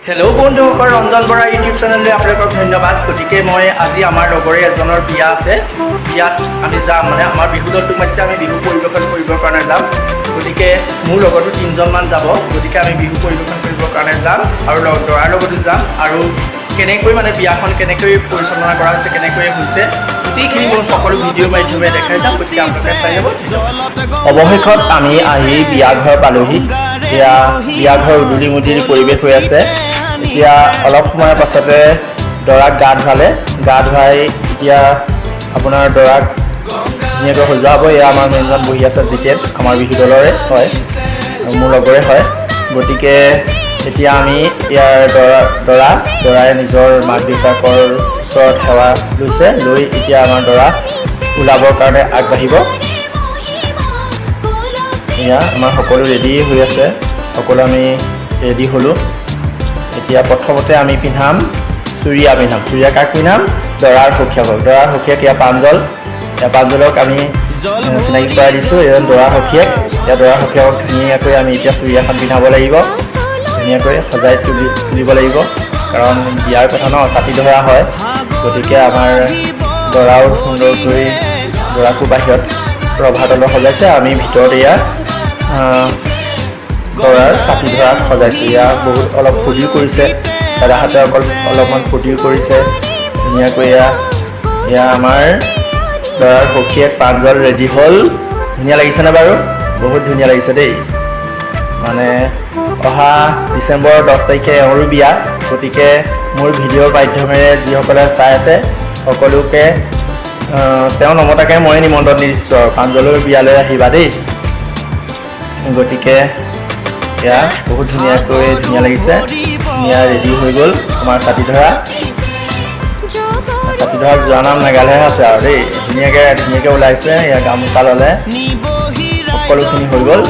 Hello बंधुसकल Ranjan बरा YouTube channel आपलोक धन्यवाद। गति मैं आज आम लगरे एजर बिया आसे बियात आमी जाम माने आमार बिहु दलटुक मातिसे आमी बिहु परिवेशन करिबर कारणे जाम। गति मोर लगतो 3 मान जाब। गति आमी बिहु परिवेशन करिबर कारणे जाम आरु दरार लगतो जाम आरु केनेকৈ माने बियाखन केनेকৈ परिचालना কৰা হৈছে केनेকৈ হৈছে গোটেইখিনি মই সকলো ভিডিঅ' মাধ্যমে দেখাই যাম। গতিকে আপোনালোকে চাই যাব। অৱশেষত আমি আহি বিয়া ঘৰ পালোহি। এতিয়া বিয়া ঘৰ উদুলি মুদুলি পৰিৱেশ হৈ আছে। এতিয়া অলপ সময়ৰ পাছতে দৰাক গা ধুৱালে। গা ধুৱাই এতিয়া আপোনাৰ দৰাক ধুনীয়াকৈ সজোৱা হ'ব। এয়া আমাৰ মেইনজন বহি আছে জিতেন, আমাৰ বিহু দলৰে হয়, মোৰ লগৰে হয়। গতিকে এতিয়া আমি ইয়াৰ দৰাই নিজৰ মাক দেউতাকৰ ওচৰত সেৱা লৈছে। লৈ এতিয়া আমাৰ দৰা ওলাবৰ কাৰণে আগবাঢ়িব। এয়া আমাৰ সকলো ৰেডি হৈ আছে, সকলো আমি ৰেডি হ'লোঁ। এতিয়া প্ৰথমতে আমি পিন্ধাম চুৰিয়া পিন্ধাম। চুৰিয়া কাক পিন্ধাম? দৰাৰ সখীয়াকক। দৰাৰ সখীয়াক এয়া প্ৰাঞ্জলক আমি চিনাকি কৰাই দিছোঁ। এজন দৰাৰ সখীয়াক। এতিয়া দৰাৰ সখীয়াকক ধুনীয়াকৈ আমি এতিয়া চুৰিয়াখন পিন্ধাব লাগিব, ধুনীয়াকৈ সজাই তুলিব লাগিব, কাৰণ বিয়াৰ কথা ন, ছাতি ধৰা হয়। গতিকে আমাৰ দৰাও সুন্দৰকৈ দৰাকো বাহিৰত ৰভা তলত সজাইছে, আমি ভিতৰত এয়া দৰাৰ ছাতি ধৰাত সজাইছোঁ। ইয়াৰ বহুত অলপ ফূৰ্তিও কৰিছে, দাদাহঁতে অলপমান ফূৰ্তিও কৰিছে ধুনীয়াকৈ। এয়া আমাৰ দৰাৰ সখীয়েক প্ৰাঞ্জল ৰেডি হ'ল। ধুনীয়া লাগিছেনে বাৰু? বহুত ধুনীয়া লাগিছে দেই। মানে অহা ডিচেম্বৰ 10 তাৰিখে এওঁৰো বিয়া। গতিকে মোৰ ভিডিঅ'ৰ মাধ্যমেৰে যিসকলে চাই আছে সকলোকে তেওঁ নমতাকে মই নিমন্ত্ৰণ দিছোঁ আৰু প্ৰাঞ্জলৰ বিয়ালৈ আহিবা দেই। গতিকে এয়া বহুত ধুনীয়া লাগিছে। ধুনীয়া ৰেডি হৈ গ'ল আমাৰ ছাতি ধৰা যোৱা নাম মেঘালয়হে আছে আৰু দেই। ধুনীয়াকৈ ওলাইছে। এয়া গামোচা ল'লে, সকলোখিনি হৈ গ'ল।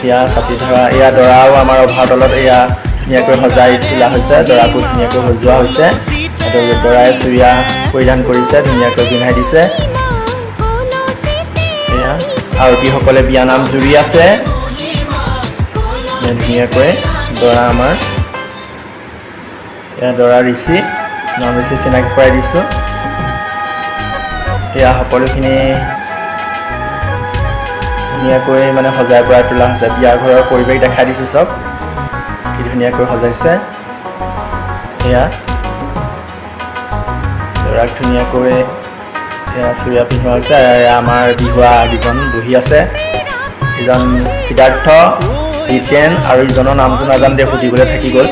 এতিয়া ছাতি ধৰা এয়া দৰাও আমাৰ অভাৰ তলত এয়া ধুনীয়াকৈ সজাই তোলা হৈছে। দৰাকো ধুনীয়াকৈ সজোৱা হৈছে। দৰাই চুৰিয়া পৰিধান কৰিছে, ধুনীয়াকৈ পিন্ধাই দিছে। এয়া আৰতীসকলে বিয়ানাম জুৰি আছে ধুনীয়াকৈ। দৰা আমাৰ এয়া দৰা ঋষি, নাম ঋষি চিনাকি কৰাই দিছোঁ। এয়া সকলোখিনি ধুনীয়াকৈ মানে সজাই পৰাই তোলা হৈছে। বিয়া ঘৰৰ পৰিৱেশ দেখাই দিছোঁ, চব কি ধুনীয়াকৈ সজাইছে। এয়া দৰাক ধুনীয়াকৈ এয়া চুৰিয়া পিন্ধোৱা হৈছে। আমাৰ বিহুৱা কেইজন বহি আছে, এজন সিদ্ধাৰ্থ, জিতেন আৰু ইজনৰ নামটো নাজানো দে, সুধিবলৈ থাকি গ'ল।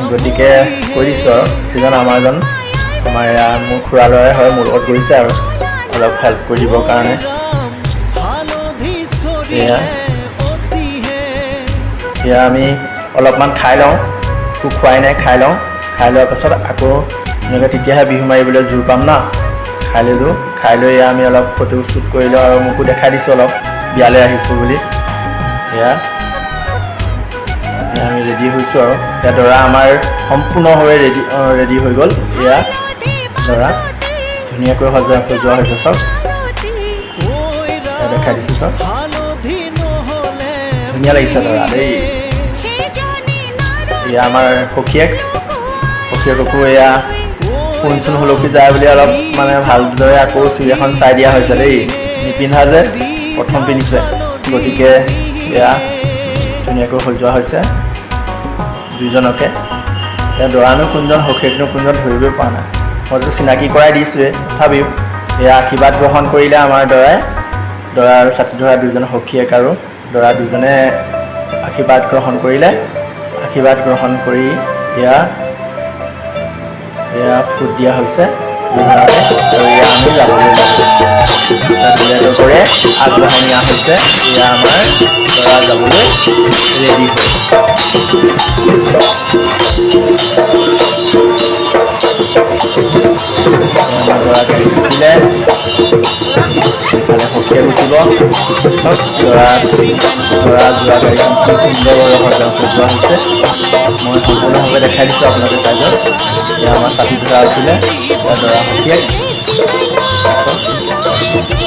গতিকে কৈ দিছোঁ আৰু সেইজন আমাৰ এয়া মোৰ খুৰা ল'ৰাই হয়, মোৰ লগত গৈছে আৰু অলপ হেল্প কৰি দিবৰ কাৰণে। এয়া আমি অলপমান খাই লওঁ, একো খোৱাই নাই, খাই লওঁ। খাই লোৱাৰ পাছত আকৌ এনেকৈ তেতিয়াহে বিহু মাৰিবলৈ জোৰ পাম না। খাই ল'লোঁ, খাই লৈ এয়া আমি অলপ ফটো শ্বুট কৰিলোঁ আৰু মোকো দেখাই দিছোঁ অলপ বিয়ালৈ আহিছোঁ বুলি। এয়া আমি ৰেডি হৈছোঁ আৰু এতিয়া দৰা আমাৰ সম্পূৰ্ণভাৱে ৰেডি হৈ গ'ল। এয়া দৰা ধুনীয়াকৈ সজোৱা হৈছে, চব দেখাই দিছোঁ, চব ধুনীয়া লাগিছে দৰা দেই। এয়া আমাৰ সখীয়েককো এয়া ফোন চোন হলকি যায় বুলি অলপ মানে ভালদৰে আকৌ চুৰিয়াখন চাই দিয়া হৈছে দেই। নিপিন্ধা যে প্ৰথম পিন্ধিছে, গতিকে এয়া ধুনীয়াকৈ সজোৱা হৈছে দুইজনকে। এয়া দৰানো কোনজন সখীয়েকনো কোনজন ধৰিবই পৰা নাই। মইতো চিনাকি কৰাই দিছোঁৱেই, তথাপিও এয়া আশীৰ্বাদ গ্ৰহণ কৰিলে আমাৰ দৰা আৰু ছাতি ধৰা দুজন সখীয়েক আৰু দৰা দুজনে আশীৰ্বাদ গ্ৰহণ কৰিলে। আশীৰ্বাদ গ্ৰহণ কৰি এয়া ফুট দিয়া হৈছে দুজনকে। আৰু এয়া আমি যাবলৈ কৰে আগবঢ়াই নিয়া হৈছে। এয়া আমাৰ দৰা যাবলৈ ৰেডি হৈছে। আমাৰ দৰা গাড়ী উঠিলে, সখীয়ে গুচিব দৰা যোৱা গাড়ী সুন্দৰভাৱে সজোৱা হৈছে। মই সম্পূৰ্ণভাৱে দেখাই দিছোঁ আপোনালোকে চাইজত। এয়া আমাৰ ছাতি দুটা আছিলে দৰা সখীয়ে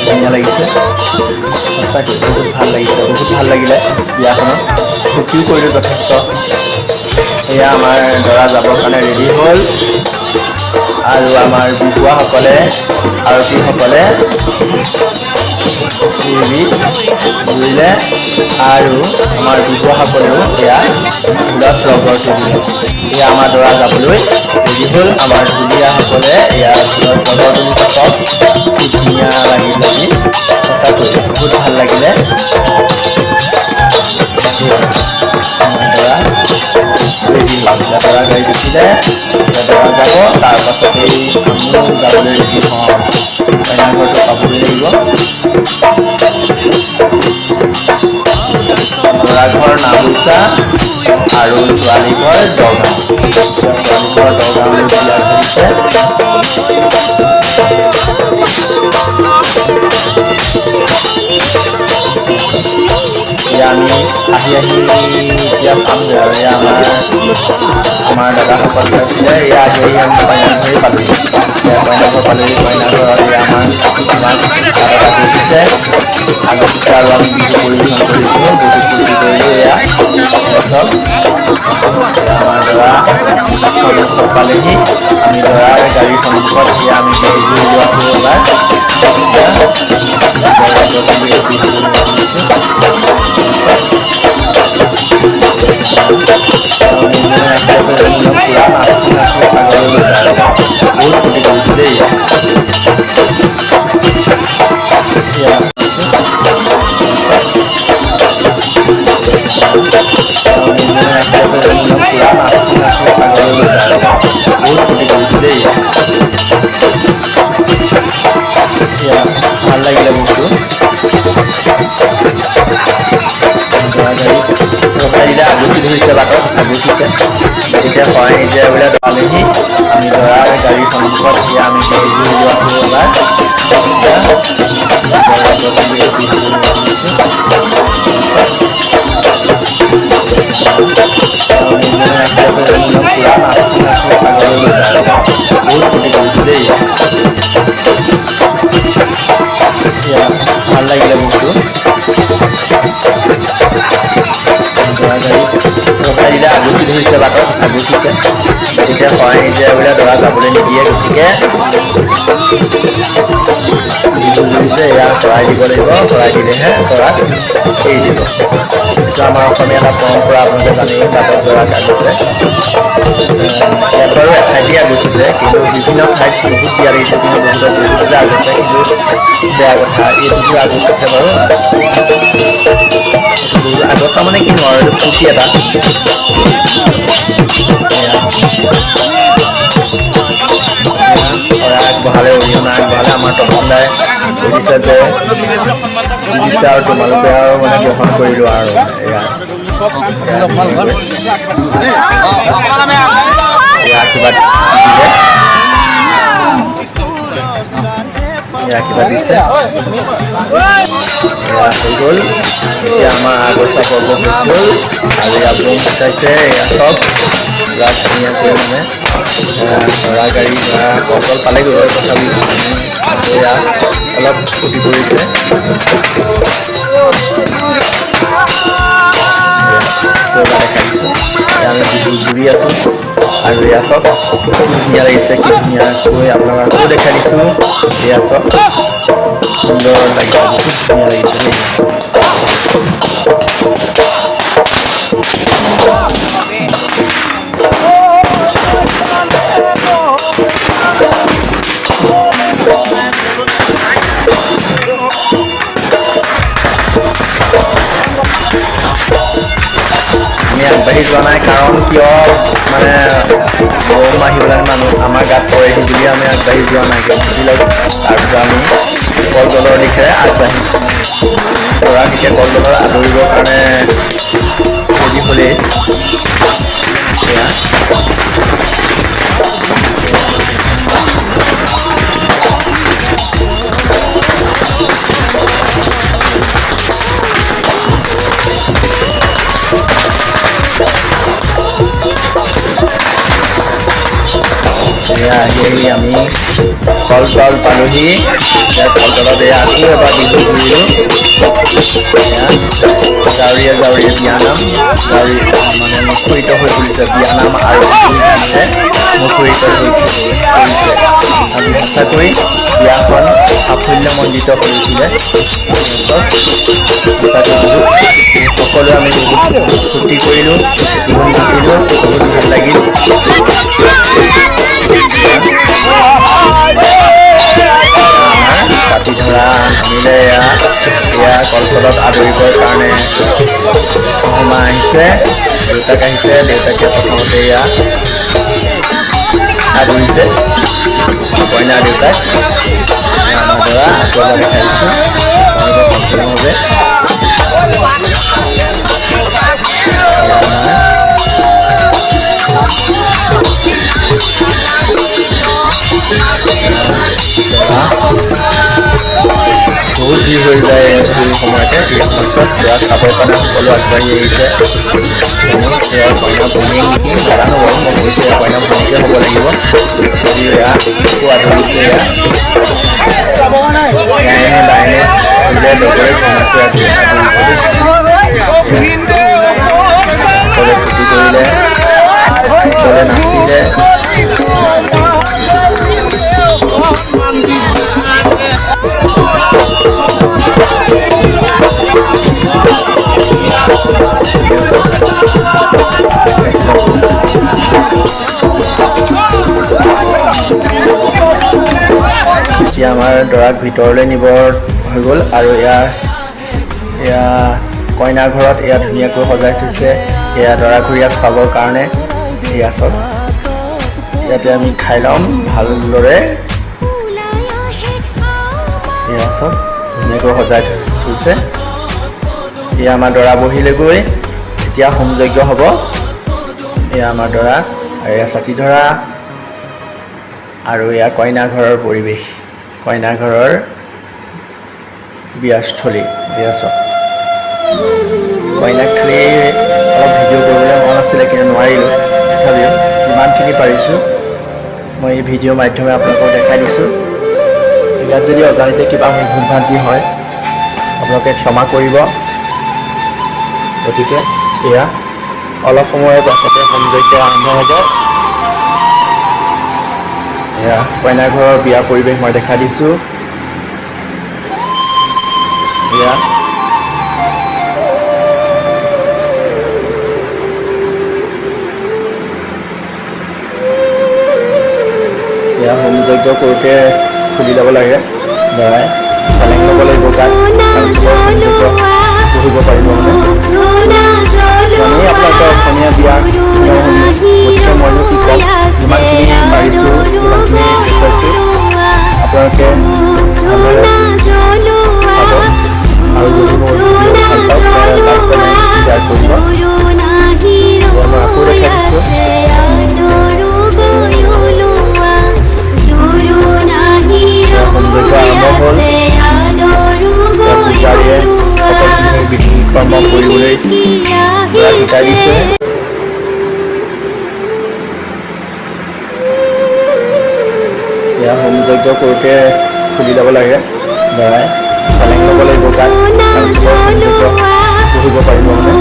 ধুনীয়া লাগিছে, সঁচাকৈ বহুত ভাল লাগিছে, বহুত ভাল লাগিলে বিয়াখনত, ফূৰ্তিও কৰিলোঁ যথেষ্ট। এয়া আমাৰ দৰা যাবৰ কাৰণে ৰেডি হ'ল আৰু আমাৰ বিহুৱাসকলে আৰতীসকলে ঘূৰিলে আৰু আমাৰ বিহুৱাসকলেও এয়া ফুলত ৰগৰটো দিলে। এয়া আমাৰ দৰা যাবলৈ ৰেডি হ'ল। আমাৰ ঢুলীয়াসকলে এয়া ফুলত ৰগৰ তুলিছে। চব কি ধুনীয়া লাগিল দেখি, সঁচাকৈ বহুত ভাল লাগিলে। দৰা গাড়ী উঠিলে, দৰা যাব, তাৰপাছতেই আমিও যাবলৈ ৰেডি হওঁ। কইনা ঘৰটো পাবগৈ লাগিব। দৰা ঘৰ নামোচা আৰু ছোৱালী ঘৰ দগাঁও। ছোৱালী ঘৰ দগাঁৱলৈ বিয়া ধৰিছে। আমি আহি এতিয়া পামগৈ আৰু এয়া আমাৰ দাদাসকল আছিলে। এয়া আহি আমি কইনা ঘৰেই পালোহি। এয়া কইনা ঘৰ পালোহি। কইনা ঘৰত এয়া আমাক এটা গৈছে আগতে আৰু আমি বিহু পৰিৱেশন কৰিছিলোঁ, বহুত ফূৰ্তি কৰিলোঁ। এয়া আমাৰ দৰা সন্মুখত পালেহি। আমি দৰাৰ গাড়ীৰ সন্মুখত এয়া আমি বিহুবোৰ উলিওৱাটো এবাৰ ভাল লাগিলে বস্তু। ৰখাই দিলে, আগুচি ধৰিছে বাটত, আগুচিছে। গতিকে শৰাই নিদিয়া বোলে পালেহি। আমি দৰাৰ গাড়ীৰ সন্মুখত এয়া আমি বিহুবোৰ উলিওৱাটো এবাৰ বহুত ফূৰ্তি কৰিছোঁ দেই। ভাল লাগিলে বস্তু। ৰখাই দিলে, আগুচি ধৰিছে বাটত, আগুচিছে। গতিকে শৰাই নিদিয়া বোলে দৰা যাবলৈ নিদিয়ে। গতিকে বিহু জুৰিছে, এয়া শৰাই দিব লাগিব। শৰাই দিলেহে দৰাক এৰি দিব। এইটো আমাৰ অসমীয়া এটা পৰম্পৰা, আপোনালোকে জানেই। বাটত দৰাক আগুচে। ইয়াত বাৰু এঠাইতেই আগুচিছে, কিন্তু বিভিন্ন ঠাইত বহুত বিয়া লাগিছে, কিন্তু বহুতৰ বহুততে আগুচে, কিন্তু বেয়া কথা। এইটোতো আগুচিছে বাৰু, আগচা মানে কি নোৱাৰো, এইটো ফূৰ্তি এটা। আগবঢ়ালে, অৰিহণা আগবঢ়ালে আমাৰ তপনদাই বুজিছে যে বুজিছে আৰু তোমালোকে আৰু মানে গ্ৰহণ কৰিলো আৰু এয়া আশীৰ্বাদ দিছে। হৈ গ'ল। এতিয়া আমাৰ আগচা পৰ্ব হৈ গ'ল আৰু এয়া বোম ফুটাইছে। এয়া চব পুৰা ধুনীয়াকৈ মানে দৰা গাড়ী ধৰা কল পালেগৈ, তথাপিও এয়া অলপ ফূৰ্তি কৰিছে। আমি বিহু জুৰি আছোঁ আৰু এয়া চব ধুনীয়া লাগিছে, কি ধুনীয়াকৈ আপোনালোকক আকৌ দেখাই দিছোঁ। এয়া চব সুন্দৰ লাগিছে, বহুত ধুনীয়া লাগিছে দেই। আমি আগবাঢ়ি যোৱা নাই, কাৰণ কিয় মানে বম আহিবলৈ মানুহ আমাৰ গাত পৰেহি বুলি আমি আগবাঢ়ি যোৱা নাই। বুজি লওক। তাৰপিছত আমি কলগছৰ দিশে আগবাঢ়িছোঁ। দৰাক এতিয়া কলগছৰ আদৰিবৰ কাৰণে ৰেডি হ'লেই। আহি আমি কলতল পালোহি কলতলত আকৌ এবাৰ বিহু ঘূৰিলোঁ গাঁৱৰীয়া বিয়ানাম গাঁৱৰী মানে মুখৰিত হৈ পৰিছে বিয়ানাম আৰু মুখৰিত হৈ পৰিছে আজি সঁচাকৈ বিয়াখন সাফল্যমণ্ডিত কৰিছিলে সকলোৱে আমি বহুত ফূৰ্তি কৰিলোঁ বিহু নাচিলোঁ বহুত ভাল লাগিল কাটি ধৰা নামিলে এয়া কলতলত আদৰিবৰ কাৰণে সোমা আহিছে দেউতাক আহিছে দেউতাকে প্ৰথমতে এয়া আদৰিছে কইনা দেউতাক আমাৰ দৰা আকৌ এবাৰ দেখাইছোঁ সম্পূৰ্ণভাৱে বহুত ভিৰ হৈ যায় এই সময়তে এই সময়ত সেয়া চাবৰ কাৰণে সকলো আগবাঢ়ি আহিছে সেয়া কইনা ভনীয়েক নেকি নাজানো বাৰু মই কৈছোঁ এয়া কইনা ভনীয়েকে হ'ব লাগিব যদি এয়া একো আদৰিছে এয়া ডাইনে বাইনে ফুলে লগৰে কইনাটো আদৰিছে সকলোৱে ফূৰ্তি কৰিলে সকলোৱে নাচিলে এতিয়া আমাৰ দৰাক ভিতৰলৈ নিব হৈ গ'ল আৰু এয়া কইনা ঘৰত এয়া ধুনীয়াকৈ সজাই থৈছে এয়া দৰাঘৰীয়াক খাবৰ কাৰণে এয়া চব ইয়াতে আমি খাই ল'ম ভালদৰে এয়া চব ধুনীয়াকৈ সজাই থৈছে এয়া আমাৰ দৰা বহিলেগৈ এতিয়া হোম যজ্ঞ হ'ব এয়া আমাৰ দৰা আৰু এয়া ছাতি ধৰা আৰু এয়া কইনা ঘৰৰ পৰিৱেশ কইনা ঘৰৰ বিয়াস্থলী এয়া চব কইনাক খালি অলপ ভিডিঅ' কৰিবলৈ মন আছিলে কিন্তু নোৱাৰিলোঁ তথাপিও যিমানখিনি পাৰিছোঁ মই এই ভিডিঅ'ৰ মাধ্যমে আপোনালোকক দেখাই দিছোঁ ইয়াত যদি অজানিতে কিবা ভুল ভ্ৰান্তি হয় আপোনালোকে ক্ষমা কৰিব গতিকে এয়া অলপ সময়ৰ পাছতে হোম যজ্ঞ আৰম্ভ হ'ব এয়া কইনা ঘৰৰ বিয়া পৰিৱেশ মই দেখাই দিছোঁ এয়া হোম যজ্ঞ কৰোঁতে খুলি ল'ব লাগে দৰাই চেলেং ল'ব লাগিব গাত বহিব পাৰিব মানে জানেই আপোনালোকৰ অসমীয়া বিয়াৰ নিয়মসমূহ গতিকে মইনো কি ক'ম যিমানখিনি পাৰিছোঁ যিমানখিনি দেখুৱাইছোঁ আপোনালোকে ভালদৰে চাব আৰু যদি মোৰ ভিডিঅ' ভাল পাওক লাইক কমেণ্ট শ্বেয়াৰ কৰিব মই আকৌ দেখাই দিছোঁ হোম যজ্ঞ আৰম্ভ হ'ল পূজাৰীয়ে সকলোখিনি বিধি কৰ্ম কৰিবলৈ শিকাই দিছে এয়া হোম যজ্ঞ কৰোঁতে খুলি ল'ব লাগে দৰাই চেলেং ল'ব লাগিব গাত বহিব পাৰিব মানে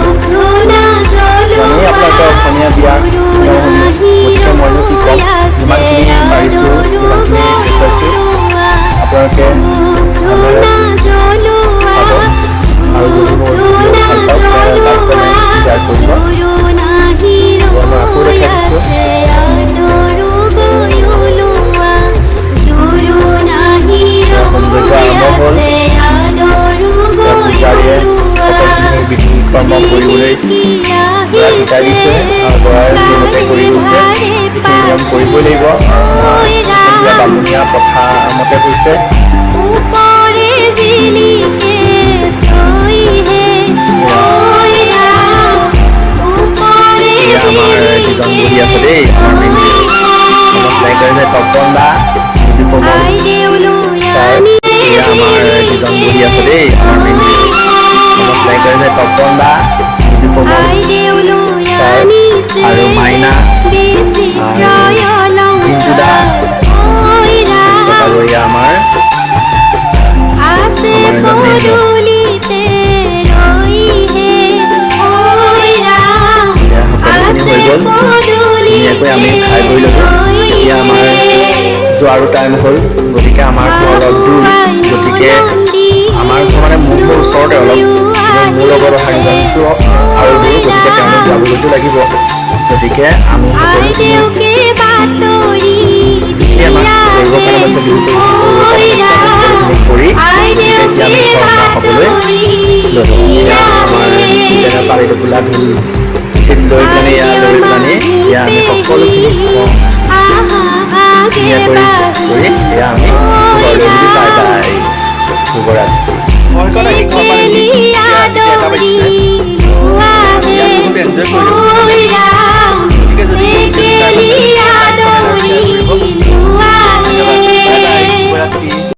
জানেই আপোনালোকৰ অসমীয়া বিয়াৰ নিয়মসমূহ গতিকে মইনো কি ক'ম যিমানখিনি পাৰিছোঁ যিমানখিনি দেখুৱাইছোঁ আপোনালোকে ভালদৰে চাব আৰু যদি মোৰ ভিডিঅ' ভাল পাওক লাইক কমেণ্ট শ্বেয়াৰ কৰিব মই আকৌ দেখাই দিছোঁ হোম যজ্ঞ আৰম্ভ হ'ল পূজাৰীয়ে সকলোখিনি বিধি কৰ্ম কৰিবলৈ শিকাই দিছে আৰু দৰাই সেইমতে কৰি গৈছে এইখিনি নিয়ম কৰিবই লাগিব বামুণীয়া প্ৰথা মতে হৈছে আমাৰ দুজন বহি আছে দেই নমস্কাৰ কৰিছে তপন দা এয়া আমাৰ দুজন বহি আছে দেই নমস্কাৰ কৰিছে তপন দা আৰু মাইনা জিন্তু দা তাৰপিছত আৰু এয়া আমাৰ সকলোখিনি হৈ গ'ল ধুনীয়াকৈ আমি খাই বৈ ল'লোঁ এতিয়া আমাৰ যোৱাৰো টাইম হ'ল গতিকে আমাৰ ঘৰ অলপ দূৰ গতিকে আমাৰ ঘৰ মানে মোৰ ঘৰ ওচৰতে অলপ মোৰ লগত অহা কেইজনটো আৰু দূৰ গতিকে তেওঁলোক যাবলৈতো লাগিব গতিকে আমি সকলোখিনি যিখিনি আমাক কৰিব কাৰণে পাইছে বিহু কৰি এতিয়া আমি ঘৰ হ'বলৈ ল'লোঁ এয়া আমাৰ যেনে পাৰি টোপোলা ঢোল চিট লৈ পেলানি লৈ পেলানি এয়া আমি সকলোখিনি ধুনীয়াকৈ কৰি এয়া আমি ঘৰলৈ বুলি বাই বাই শুভৰাত্ৰি মই ক'লে ঘৰ পালেহি এটা বাজিছে বহুত এনজয় কৰিলোঁ গতিকে যদি